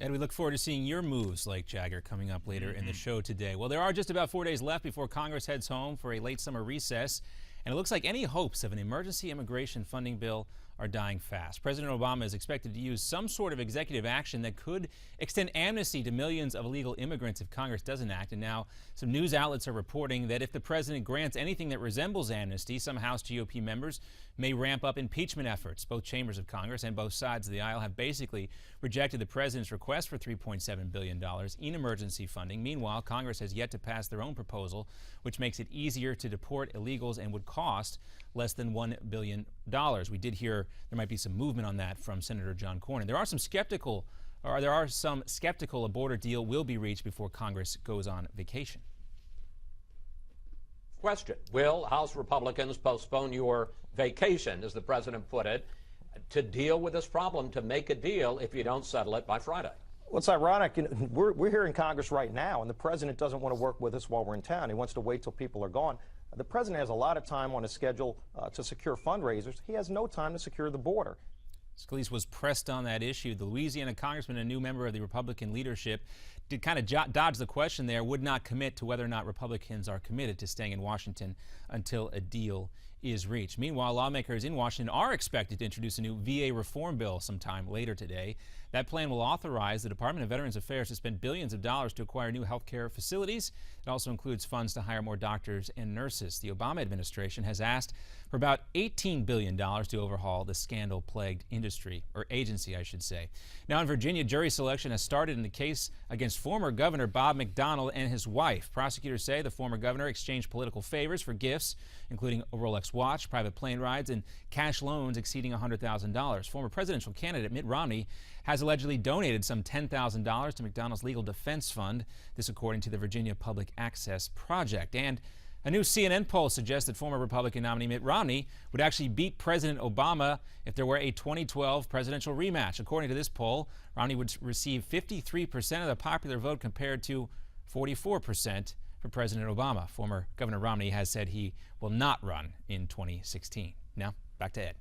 Ed, we look forward to seeing your moves, Lake Jagger, coming up later in the show today. Well, there are just about 4 days left before Congress heads home for a late summer recess, and it looks like any hopes of an emergency immigration funding bill are dying fast. President Obama is expected to use some sort of executive action that could extend amnesty to millions of illegal immigrants if Congress doesn't act. And now some news outlets are reporting that if the president grants anything that resembles amnesty, some House GOP members may ramp up impeachment efforts. Both chambers of Congress and both sides of the aisle have basically rejected the president's request for $3.7 billion in emergency funding. Meanwhile, Congress has yet to pass their own proposal, which makes it easier to deport illegals and would cost less than $1 billion. We did hear there might be some movement on that from Senator John Cornyn. There are some skeptical a border deal will be reached before Congress goes on vacation. Question: will House Republicans postpone your vacation, as the president put it, to deal with this problem, to make a deal if you don't settle it by Friday? Well, it's ironic. We're here in Congress right now, and the president doesn't want to work with us while we're in town. He wants to wait till people are gone. The president has a lot of time on his schedule to secure fundraisers. He has no time to secure the border. Scalise was pressed on that issue. The Louisiana congressman, a new member of the Republican leadership, did kind of dodge the question there, would not commit to whether or not Republicans are committed to staying in Washington until a deal is reached. Meanwhile, lawmakers in Washington are expected to introduce a new VA reform bill sometime later today. That plan will authorize the Department of Veterans Affairs to spend billions of dollars to acquire new health care facilities. It also includes funds to hire more doctors and nurses. The Obama administration has asked for about $18 billion to overhaul the scandal-plagued agency, I should say. Now in Virginia, jury selection has started in the case against former Governor Bob McDonnell and his wife. Prosecutors say the former governor exchanged political favors for gifts, including a Rolex watch, private plane rides, and cash loans exceeding $100,000. Former presidential candidate Mitt Romney has allegedly donated some $10,000 to McDonnell's legal defense fund. This according to the Virginia Public Access Project. And a new CNN poll suggests that former Republican nominee Mitt Romney would actually beat President Obama if there were a 2012 presidential rematch. According to this poll, Romney would receive 53% of the popular vote compared to 44% for President Obama. Former Governor Romney has said he will not run in 2016. Now, back to Ed.